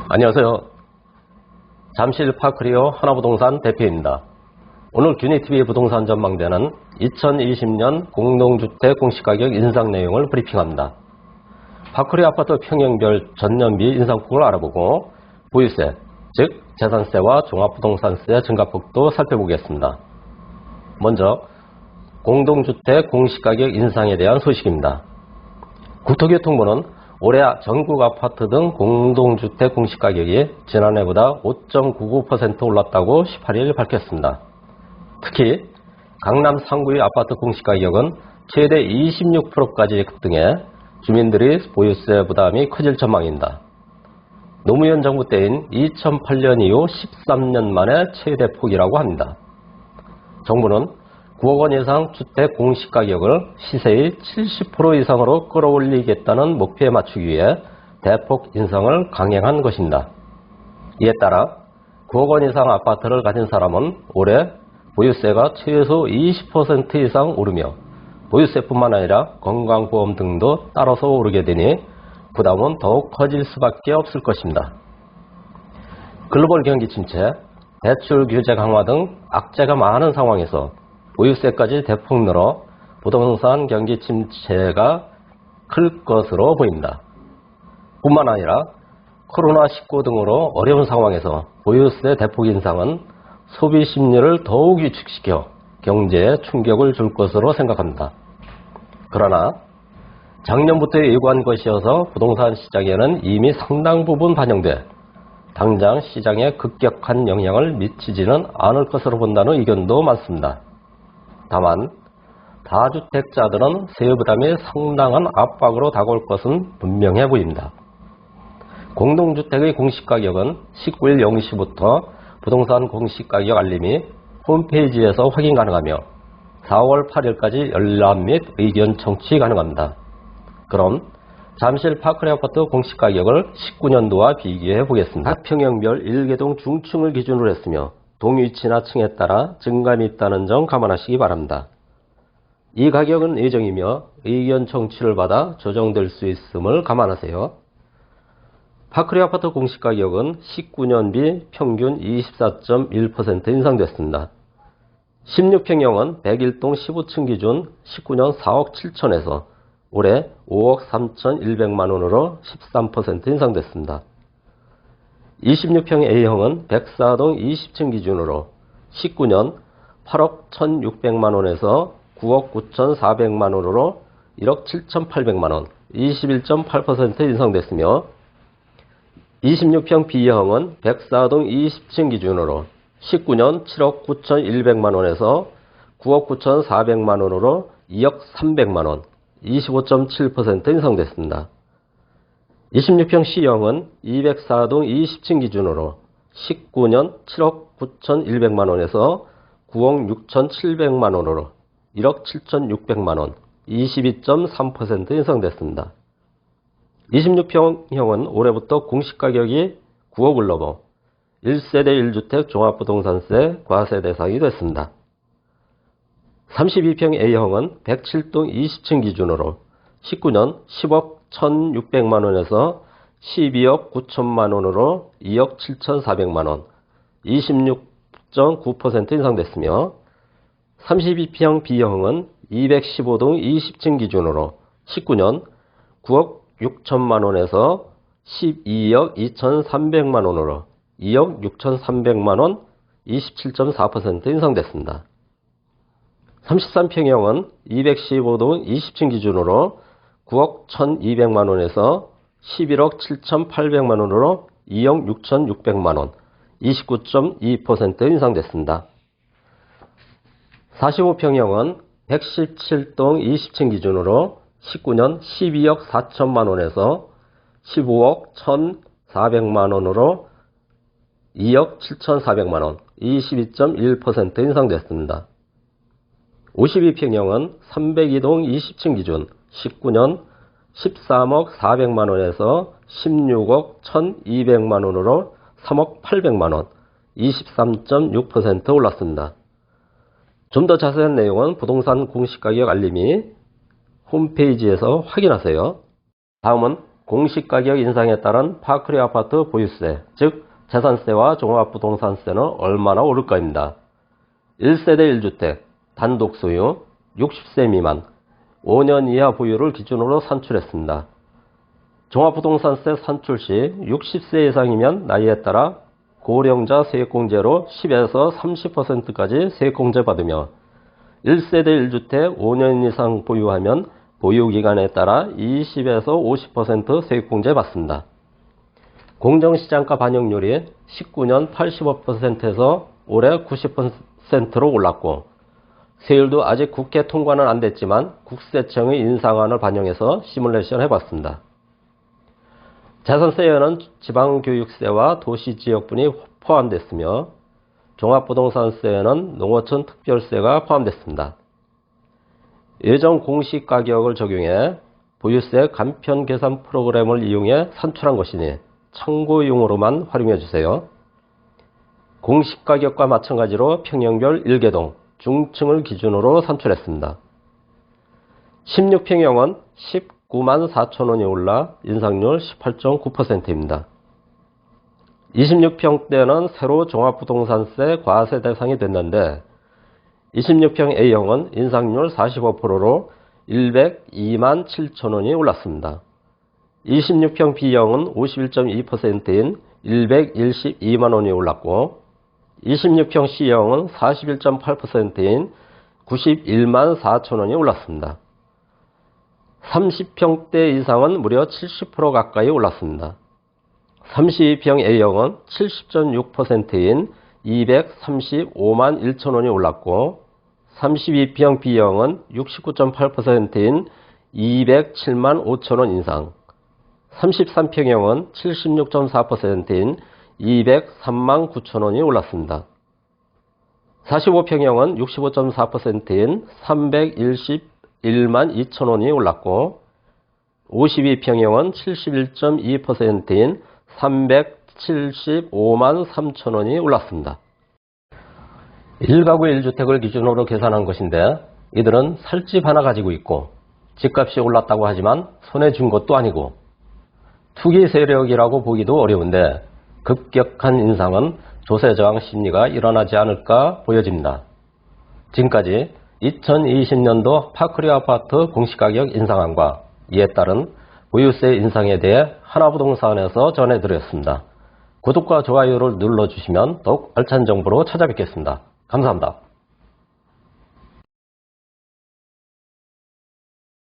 안녕하세요. 잠실 파크리오 하나부동산 대표입니다. 오늘 균이TV 부동산 전망대는 2020년 공동주택 공시가격 인상 내용을 브리핑합니다. 파크리오 아파트 평형별 전년비 인상폭을 알아보고 보유세, 즉 재산세와 종합부동산세 증가폭도 살펴보겠습니다. 먼저 공동주택 공시가격 인상에 대한 소식입니다. 국토교통부는 올해 전국 아파트 등 공동주택 공시가격이 지난해보다 5.99% 올랐다고 18일 밝혔습니다. 특히 강남 상구의 아파트 공시가격은 최대 26%까지 급등해 주민들이 보유세 부담이 커질 전망입니다. 노무현 정부 때인 2008년 이후 13년 만에 최대 폭이라고 합니다. 정부는 9억 원 이상 주택 공시가격을 시세의 70% 이상으로 끌어올리겠다는 목표에 맞추기 위해 대폭 인상을 강행한 것입니다. 이에 따라 9억 원 이상 아파트를 가진 사람은 올해 보유세가 최소 20% 이상 오르며 보유세뿐만 아니라 건강보험 등도 따라서 오르게 되니 부담은 더욱 커질 수밖에 없을 것입니다. 글로벌 경기 침체, 대출 규제 강화 등 악재가 많은 상황에서 보유세까지 대폭 늘어 부동산 경기 침체가 클 것으로 보입니다. 뿐만 아니라 코로나19 등으로 어려운 상황에서 보유세 대폭 인상은 소비 심리를 더욱 위축시켜 경제에 충격을 줄 것으로 생각합니다. 그러나 작년부터 예고한 것이어서 부동산 시장에는 이미 상당 부분 반영돼 당장 시장에 급격한 영향을 미치지는 않을 것으로 본다는 의견도 많습니다. 다만 다주택자들은 세부담이 상당한 압박으로 다가올 것은 분명해 보입니다. 공동주택의 공시가격은 19일 0시부터 부동산 공시가격 알림이 홈페이지에서 확인 가능하며 4월 8일까지 열람 및 의견 청취 가능합니다. 그럼 잠실 파크리 아파트 공시가격을 19년도와 비교해 보겠습니다. 각 평형별 1개동 중층을 기준으로 했으며 동위치나 층에 따라 증감이 있다는 점 감안하시기 바랍니다. 이 가격은 예정이며 의견 청취를 받아 조정될 수 있음을 감안하세요. 파크리 아파트 공시가격은 19년비 평균 24.1% 인상됐습니다. 16평형은 101동 15층 기준 19년 4억 7천에서 올해 5억 3,100만원으로 13% 인상됐습니다. 26평 A형은 104동 20층 기준으로 19년 8억 1,600만원에서 9억 9,400만원으로 1억 7,800만원, 21.8% 인상됐으며 26평 B형은 104동 20층 기준으로 19년 7억 9,100만원에서 9억 9,400만원으로 2억 300만원, 25.7% 인상됐습니다. 26평 C형은 204동 20층 기준으로 19년 7억 9,100만원에서 9억 6,700만원으로 1억 7,600만원, 22.3% 인상됐습니다. 26평형은 올해부터 공시가격이 9억을 넘어 1세대 1주택 종합부동산세 과세 대상이 됐습니다. 32평 A형은 107동 20층 기준으로 19년 10억 1,600만원에서 12억 9천만원으로 2억 7,400만원, 26.9% 인상됐으며 32평 B형은 215동 20층 기준으로 19년 9억 6천만원에서 12억 2,300만원으로 2억 6,300만원, 27.4% 인상됐습니다. 33평형은 215동 20층 기준으로 9억 1,200만원에서 11억 7,800만원으로 2억 6,600만원, 29.2% 인상됐습니다. 45평형은 117동 20층 기준으로 19년 12억 4천만원에서 15억 1,400만원으로 2억 7,400만원, 22.1% 인상됐습니다. 52평형은 302동 20층 기준 19년 13억 400만원에서 16억 1,200만원으로 3억 800만원, 23.6% 올랐습니다. 좀 더 자세한 내용은 부동산 공시가격 알림이 홈페이지에서 확인하세요. 다음은 공시가격 인상에 따른 파크리 아파트 보유세, 즉 재산세와 종합부동산세는 얼마나 오를까입니다. 1세대 1주택, 단독 소유, 60세 미만, 5년 이하 보유를 기준으로 산출했습니다. 종합부동산세 산출 시 60세 이상이면 나이에 따라 고령자 세액공제로 10에서 30%까지 세액공제 받으며 1세대 1주택 5년 이상 보유하면 보유기간에 따라 20에서 50% 세액공제 받습니다. 공정시장가 반영률이 19년 85%에서 올해 90%로 올랐고 세율도 아직 국회 통과는 안 됐지만 국세청의 인상안을 반영해서 시뮬레이션 해봤습니다. 재산세에는 지방교육세와 도시지역분이 포함됐으며 종합부동산세에는 농어촌 특별세가 포함됐습니다. 예정 공시가격을 적용해 보유세 간편 계산 프로그램을 이용해 산출한 것이니 참고용으로만 활용해 주세요. 공시가격과 마찬가지로 평형별 1개동, 중층을 기준으로 산출했습니다. 16평형은 19만 4천원이 올라 인상률 18.9%입니다. 26평대는 새로 종합부동산세 과세 대상이 됐는데 26평 A형은 인상률 45%로 102만 7천원이 올랐습니다. 26평 B형은 51.2%인 112만원이 올랐고 26평 C형은 41.8%인 91만 4천원이 올랐습니다. 30평대 이상은 무려 70% 가까이 올랐습니다. 32평 A형은 70.6%인 235만 1천원이 올랐고 32평 B형은 69.8%인 207만 5천원 인상, 33평형은 76.4%인 203만 9천원이 올랐습니다. 45평형은 65.4%인 311만 2천원이 올랐고 52평형은 71.2%인 375만 3천원이 올랐습니다. 1가구 1주택을 기준으로 계산한 것인데 이들은 살 집 하나 가지고 있고 집값이 올랐다고 하지만 손에 쥔 것도 아니고 투기 세력이라고 보기도 어려운데 급격한 인상은 조세저항 심리가 일어나지 않을까 보여집니다. 지금까지 2020년도 파크리 아파트 공시가격 인상안과 이에 따른 보유세 인상에 대해 하나부동산에서 전해드렸습니다. 구독과 좋아요를 눌러주시면 더욱 알찬 정보로 찾아뵙겠습니다. 감사합니다.